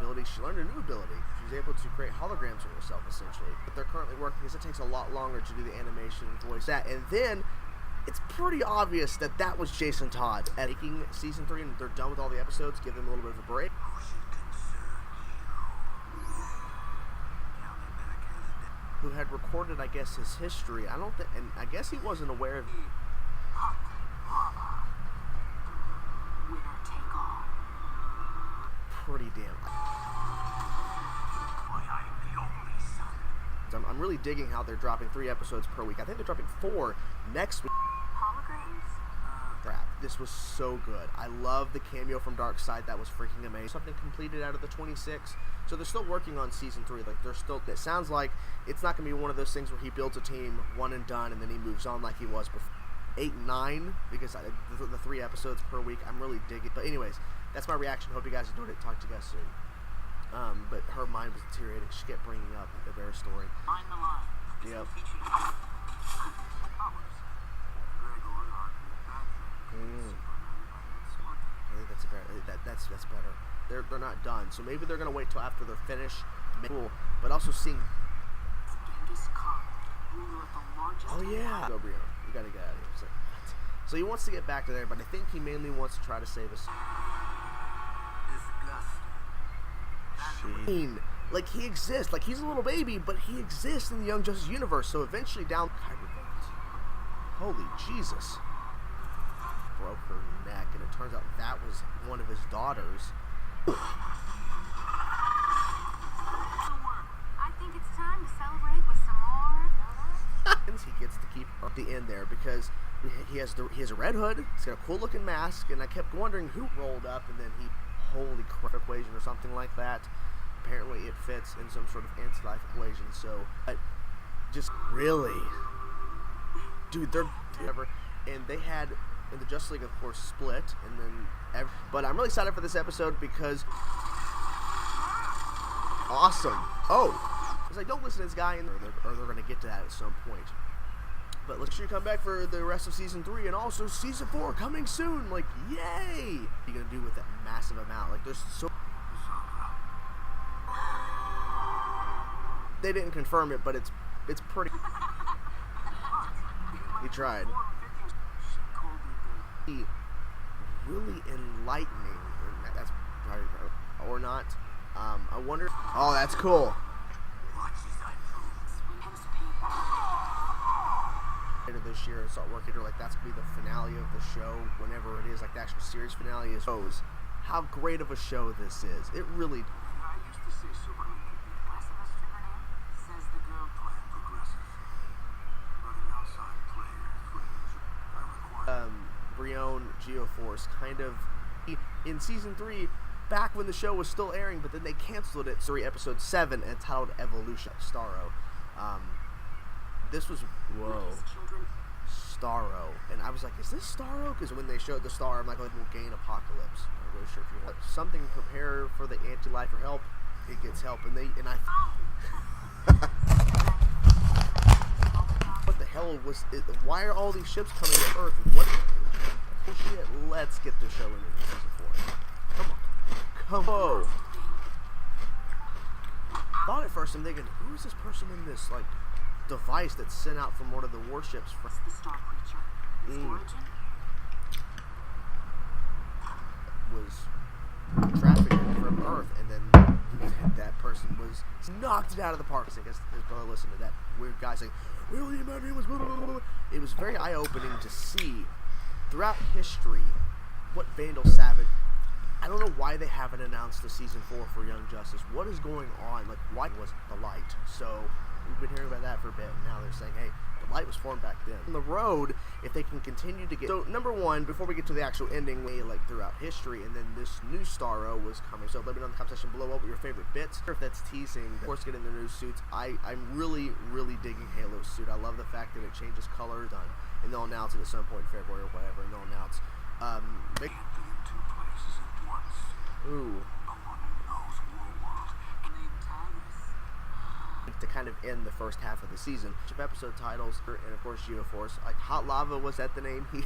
ability. She learned a new ability. She's able to create holograms of herself, essentially. But they're currently working because it takes a lot longer to do the animation and voice that. And then it's pretty obvious that that was Jason Todd at making season 3, and they're done with all the episodes. Give them a little bit of a break. Who had recorded, I guess, his history. I don't think, and I guess he wasn't aware of. Pretty damn. I'm really digging how they're dropping 3 episodes per week. I think they're dropping 4 next week. Crap, this was so good. I love the cameo from Darkseid. That was freaking amazing. Something completed out of the 26. So they're still working on season 3. Like, they're still. It sounds like it's not going to be one of those things where he builds a team, one and done, and then he moves on like he was before. 8 and 9, because the 3 episodes per week. I'm really digging. But anyways, that's my reaction. Hope you guys enjoyed it. Talk to you guys soon. But her mind was deteriorating. She kept bringing up the Bear story. Find the line. Yep. I think that's better. They're not done, so maybe they're gonna wait till after they're finished. Cool, but also seeing. Oh yeah. Go Brion. You gotta get out of here. So he wants to get back to there, but I think he mainly wants to try to save us. Like, he exists. Like, he's a little baby, but he exists in the Young Justice universe. So eventually down. Holy Jesus. Broke her neck, and it turns out that was one of his daughters. I think it's time to celebrate with some more. He gets to keep the end there because he has a red hood. He's got a cool looking mask, and I kept wondering who rolled up, and then he, holy crap, equation or something like that. Apparently it fits in some sort of anti-life equation. So, just really, dude, they're ever, and they had. And the Justice League, of course, split, and then. But I'm really excited for this episode because. Awesome. Oh, because I don't listen to this guy, or they're going to get to that at some point. But let's sure you come back for the rest of season 3, and also season 4 coming soon. Like, yay! What are you gonna do with that massive amount? Like, there's so. They didn't confirm it, but it's pretty. He tried. Really enlightening. That's probably, or not. I wonder. Oh, that's cool. Later this year, start working. Like, that's gonna be the finale of the show. Whenever it is, like the actual series finale is. Shows how great of a show this is. It really. I used to say Superman could be less of a stripper name, says the girl playing progressive. Running outside players. Brion Geoforce kind of in season 3, back when the show was still airing, but then they canceled it. Episode 7 entitled Evolution. Starro. This was Starro, and I was like, is this Starro? Because when they showed the star, I'm like, oh, it will gain Apocalypse. I'm not really sure if you want something. Prepare for the anti-life or help. It gets help, and I. What the hell was it? Why are all these ships coming to Earth? What? Shit, let's get the show into season 4. Come on. Thought at first I'm thinking, who is this person in this like device that's sent out from one of the warships? The star creature. Its origin was trafficked from Earth, and then that person was knocked it out of the park. I guess his brother listened to that weird guy saying, "Really, my name was." It was very eye-opening to see. Throughout history, what Vandal Savage, I don't know why they haven't announced the season 4 for Young Justice. What is going on? Like, why was the light? So we've been hearing about that for a bit, and now they're saying, hey, the light was formed back then. On the road, if they can continue to get. So number 1, before we get to the actual ending, like throughout history, and then this new Starro was coming. So let me know in the comment section below what were your favorite bits. If that's teasing, of course, getting their new suits. I'm really, really digging Halo's suit. I love the fact that it changes colors on. And they'll announce it at some point in February or whatever, and they'll announce. Ooh. To kind of end the first half of the season. Episode titles, and of course Geoforce. Like, Hot Lava, was that the name he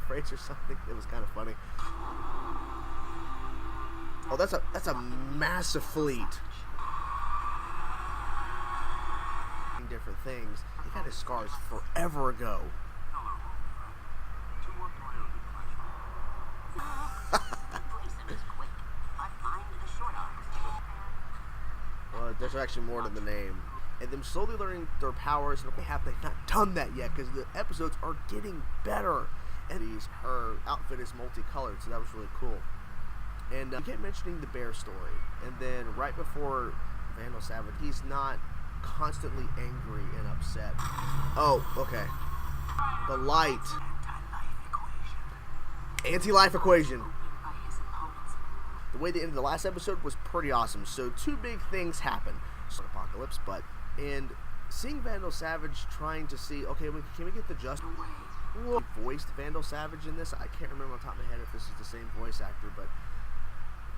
phrased or something? It was kind of funny. Oh, that's a massive fleet. Different things. He got his scars forever ago. Hello, old friend. To what do I owe the pleasure? Well, there's actually more to the name. And them slowly learning their powers, and have they not done that yet? Because the episodes are getting better. And her outfit is multicolored, so that was really cool. And we kept mentioning the bear story, and then right before Vandal Savage, he's not constantly angry and upset. Oh, okay. The light. Anti-life equation. The way they ended the last episode was pretty awesome. So two big things happen. Apocalypse, and seeing Vandal Savage trying to see, okay, can we get the just voiced Vandal Savage in this? I can't remember on top of my head if this is the same voice actor, but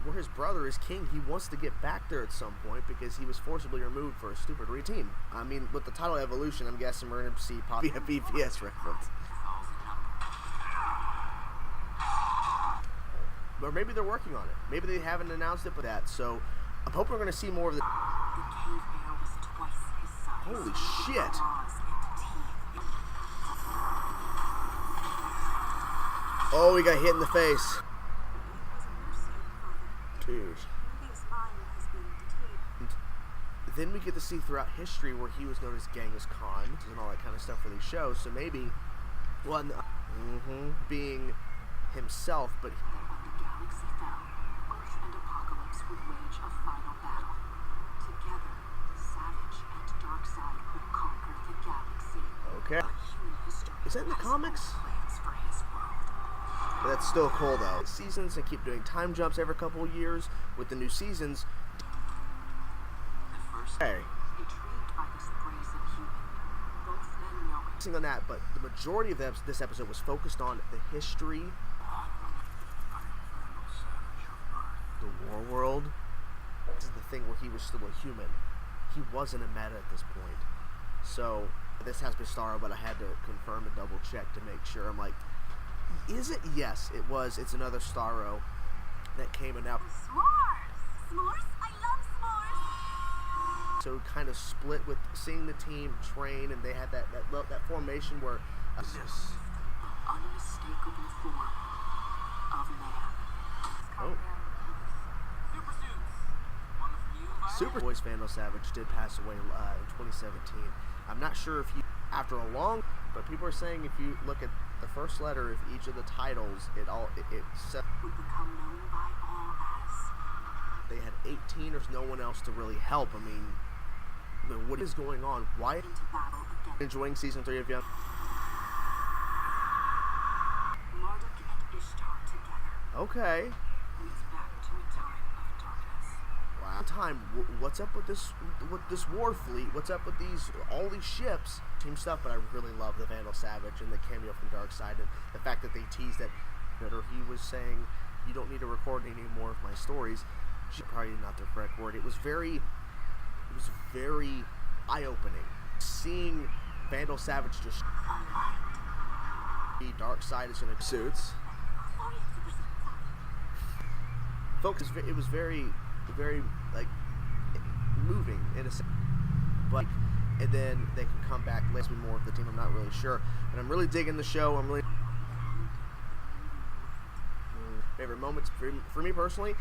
where his brother is king, he wants to get back there at some point because he was forcibly removed for a stupid routine. I mean, with the title Evolution, I'm guessing we're going to see probably a BPS reference. Or maybe they're working on it. Maybe they haven't announced it, but that. So I'm hoping we're going to see more of the. Holy shit! Oh, he got hit in the face. Dude. Then we get to see throughout history where he was known as Genghis Khan and all that kind of stuff for these shows. So maybe, well, being himself, but. The galaxy fell. Earth and Apocalypse would wage a final battle. Together, Savage and Darkseid would conquer the galaxy. Okay. Is that in the comics? But that's still cool though. Seasons, and keep doing time jumps every couple of years with the new seasons. Hey. Intrigued by this brazen human, both men knowing. On that, but the majority of this episode was focused on the history, the war world. This is the thing where he was still a human. He wasn't a meta at this point. So this has been Starro, but I had to confirm and double check to make sure. I'm like, is it? Yes, it was. It's another Starro that came in now. S'mores! S'mores? I love s'mores! So kind of split with seeing the team train, and they had that formation where this unmistakable form of man. Oh. Super Voice Vandal Savage did pass away in 2017. I'm not sure if you, after a long, but people are saying if you look at the first letter of each of the titles, it would become known by all as. They had 18, there's no one else to really help. I mean, what is going on? Why enjoying season 3 of Young? Marduk and Ishtar together. Okay. Leads back to a time of darkness. Wow. Time. What's up with this war fleet? What's up with all these ships? Team stuff, but I really love the Vandal Savage and the cameo from Darkseid and the fact that they teased that, or he was saying, you don't need to record any more of my stories. Probably not the correct word. It was very eye-opening. Seeing Vandal Savage just Darkseid is in a suits. Focus. It was very like moving in a sense, but and then they can come back. Let's be more of the team. I'm not really sure, but I'm really digging the show. I'm really favorite moments for me personally.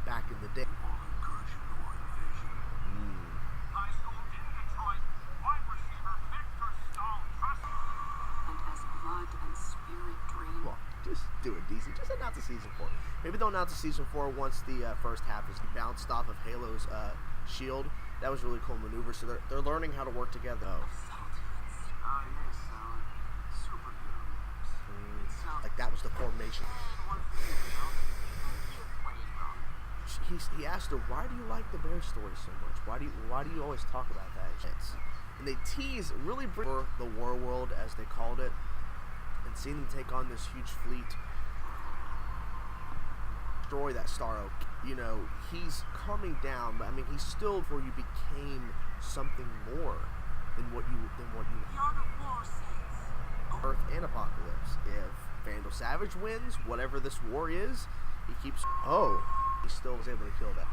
Back in the day. And as blood and spirit drain. Well, just do it, DC. Just announce the season 4. Maybe they'll announce the season 4 once the first half is bounced off of Halo's shield. That was a really cool maneuver. So they're learning how to work together. Like that was the formation. He asked her, "Why do you like the bear story so much? Why do you always talk about that?" And they tease really bring the war world, as they called it, and seeing them take on this huge fleet, destroy that Starro. You know, he's coming down, but I mean, he's still where you became something more than what you. Earth and Apocalypse. If Vandal Savage wins, whatever this war is, He keeps. Oh, he still was able to kill that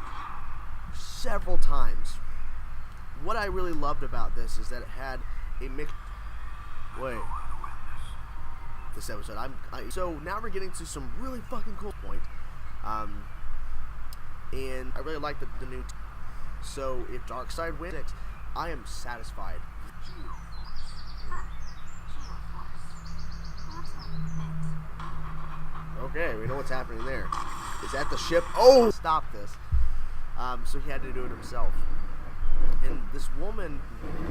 several times. What I really loved about this is that it had a mix. Wait. This episode, so now we're getting to some really fucking cool point, and I really like the new. So if Darkseid wins, I am satisfied. Okay, we know what's happening there. Is that the ship? Oh, stop this. So he had to do it himself. And this woman,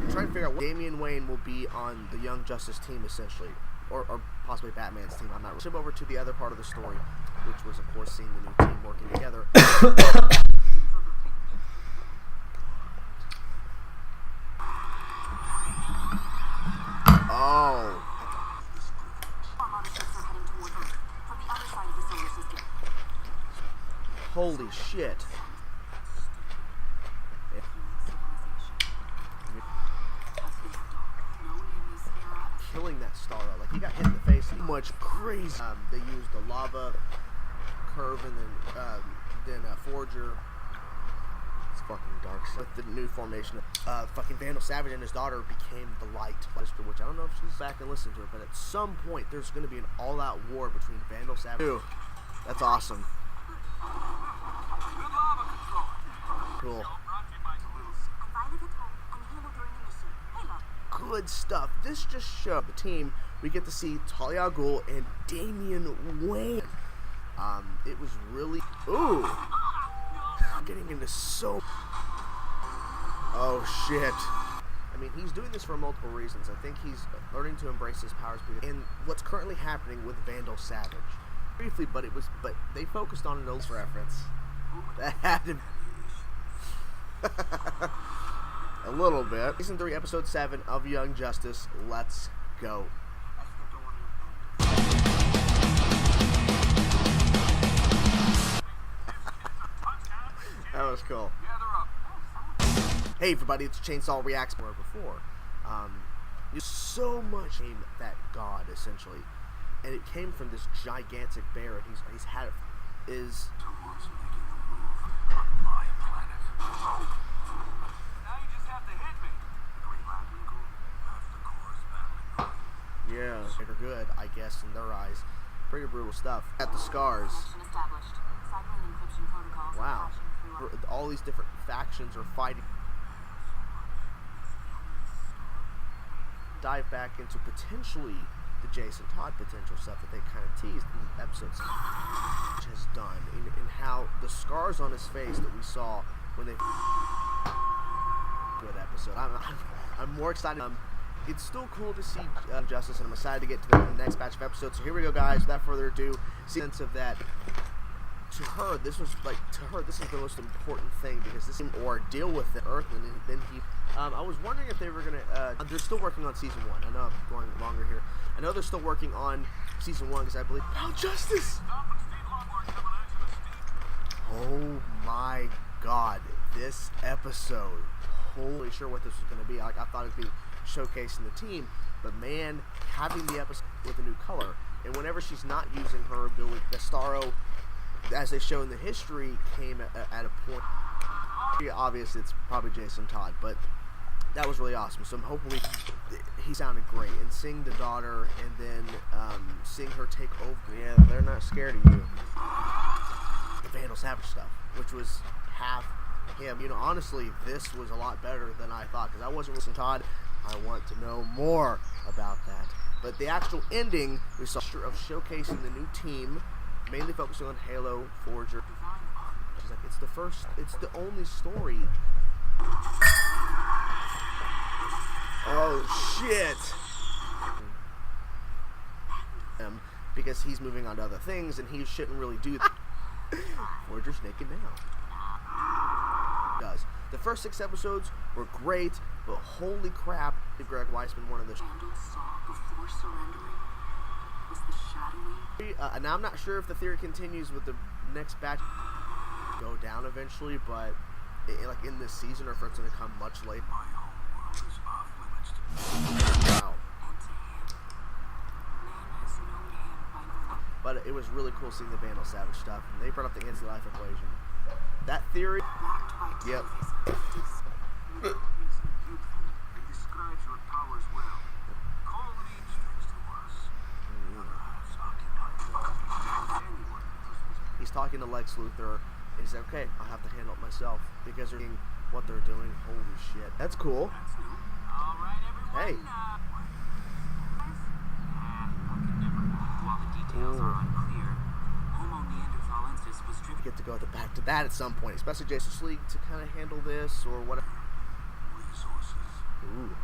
trying to figure out what Damian Wayne will be on the Young Justice team, essentially. Or possibly Batman's team, I'm not really. Ship over to the other part of the story, which was, of course, seeing the new team working together. Oh. Holy shit. Killing that Starro, like he got hit in the face. Much crazy. They used the lava curve and then Forger. It's fucking dark. With the new formation, fucking Vandal Savage and his daughter became the light. Which I don't know if she's back and listen to it, but at some point there's going to be an all-out war between Vandal Savage. Ew, that's awesome. Cool. Good stuff. This just showed the team. We get to see Talia al Ghul and Damian Wayne. It was really. Ooh. I'm getting into so. Oh shit. I mean, he's doing this for multiple reasons. I think he's learning to embrace his powers. And what's currently happening with Vandal Savage. Briefly, but they focused on an old reference. That had to. A little bit. Season 3, Episode 7 of Young Justice. Let's go. That was cool. Hey everybody, it's Chainsaw Reacts more before. There's so much in that god, essentially. And it came from this gigantic bear, and he's had it. Is. Yeah, they're good, I guess, in their eyes. Pretty brutal stuff. At the scars. Wow. All these different factions are fighting. Dive back into potentially the Jason Todd potential stuff that they kind of teased in the episodes. Which has done. In how the scars on his face that we saw when they. Good episode. I'm more excited. It's still cool to see Justice, and I'm excited to get to the next batch of episodes. So here we go, guys. Without further ado, sense of that. To her, this is the most important thing, because this is or deal with the Earth, and then he. I was wondering if they were gonna. They're still working on season 1. I know I'm going longer here. I know they're still working on season 1 because I believe. Oh, Justice! Oh my God, this episode. Holy sure what this was gonna be. Like I thought it'd be showcasing the team, but man, having the episode with a new color, and whenever she's not using her ability, the Starro, as they show in the history, came at a point. Obviously, it's probably Jason Todd, but that was really awesome. So I'm hoping he sounded great, and seeing the daughter, and then seeing her take over. Yeah, they're not scared of you. The Vandal Savage stuff, which was half him. You know, honestly, this was a lot better than I thought, because I wasn't listening to Todd. I want to know more about that. But the actual ending, we saw of showcasing the new team, mainly focusing on Halo, Forger. It's like it's the only story. Oh shit! Because he's moving on to other things, and he shouldn't really do that. Forger's naked now. Does. The first 6 episodes were great, but holy crap, Greg Weisman, one of the. Now I'm not sure if the theory continues with the next batch go down eventually, but like in this season, or if it's going to come much later. Wow. But it was really cool seeing the Vandal Savage stuff. And they brought up the anti-life equation. That theory. Yep. He describes your powers well. Call me strings to us. Anyone. He's talking to Lex Luthor. And he's like, okay, I'll have to handle it myself. Because they're doing what they're doing. Holy shit. That's cool. That's new. All right, everyone. Hey. While the details are unclear, Homo neanderthalensis was driven. Get to go back to that at some point, especially Justice League to kind of handle this or whatever. Resources. Ooh.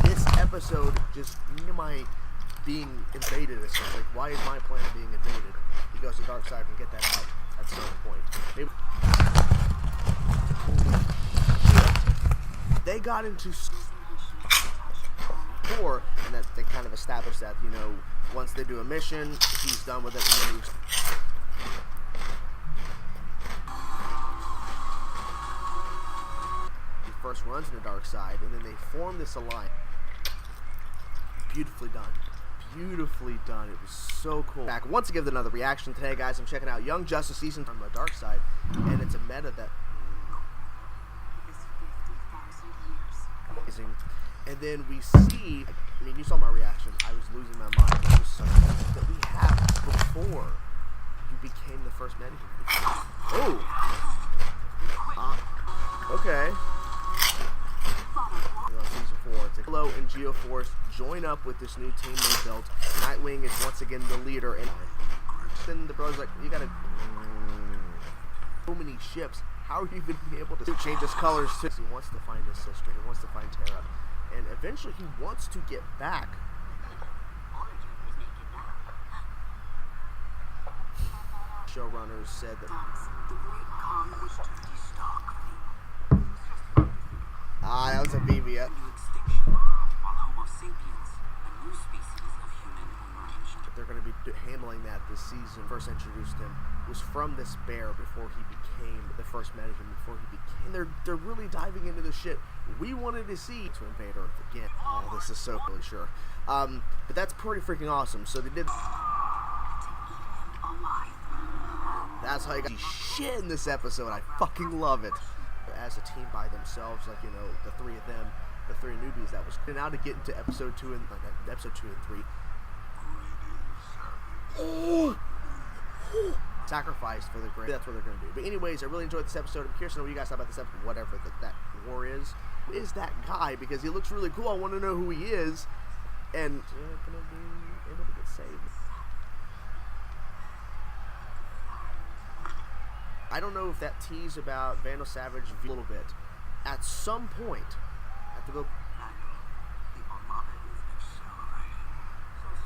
This episode just my being invaded. It's just like, why is my planet being invaded? He goes to Darkseid and get that out at some point. Maybe. They got into war, and that they kind of established that, you know, once they do a mission, he's done with it and moves. He first runs into Darkseid, and then they form this alliance. Beautifully done. Beautifully done. It was so cool. Back once again with another reaction today, guys. I'm checking out Young Justice season from the Darkseid, and it's a meta that Is 50,000 years. amazing. And then we see, I mean, you saw my reaction. I was losing my mind. It was something that we had before you became the first metahuman. Oh! Okay. Season 4. It's Halo and Geoforce join up with this new team they built. Nightwing is once again the leader. And then the brother's like, you gotta... So many ships. How are you going to be able to change his colors too? He wants to find his sister. He wants to find Tara. And eventually he wants to get back. Showrunners said that. The great Khan wished to destock. That was a BB. Into extinction, while Homo sapiens, a new species of human, emerged. They're going to be handling that this season. First introduced him was from this bear before he became the first metahuman. Before he became, they're really diving into the shit we wanted to see to invade Earth again. Oh, this is so really sure. But that's pretty freaking awesome. So they did. That's how you got shit in this episode. I fucking love it. As a team by themselves, like, you know, the three of them, the three newbies, that was. And now to get into episode 2 and 3. Oh! Sacrificed for the great. That's what they're going to do. But anyways, I really enjoyed this episode. I'm curious to know what you guys thought about this episode. Whatever that war is. Who is that guy? Because he looks really cool. I want to know who he is. And going to be able to get saved. I don't know if that tease about Vandal Savage a little bit. At some point, I have to go.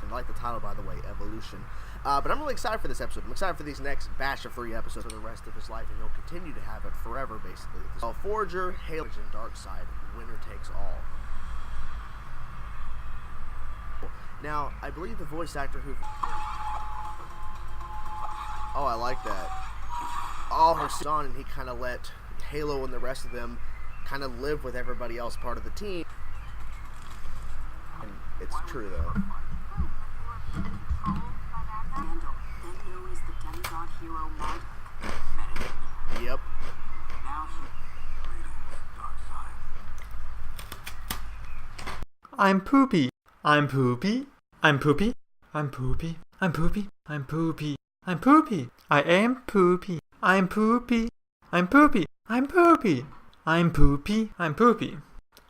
And I like the title, by the way, Evolution. But I'm really excited for this episode. I'm excited for these next batch of 3 episodes for the rest of his life, and he'll continue to have it forever, basically. Forger, Halo, and Darkseid, winner takes all. Now, I believe the voice actor who... Oh, I like that. All her son, and he kind of let Halo and the rest of them kind of live with everybody else part of the team. And it's true, though. Vandal, then known as the demigod hero Mag. Yep. Now he... I'm poopy. I'm poopy. I'm poopy. I'm poopy. I'm poopy. I'm poopy. I'm poopy. I am poopy. I'm poopy. I'm poopy. I'm poopy. I'm poopy. I'm poopy.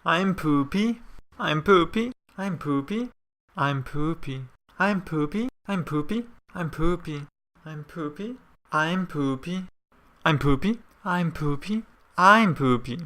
I'm poopy. I'm poopy. I'm poopy. I'm poopy. I'm poopy. I'm poopy. I'm poopy. I'm poopy. I'm poopy. I'm poopy. I'm poopy. I'm poopy.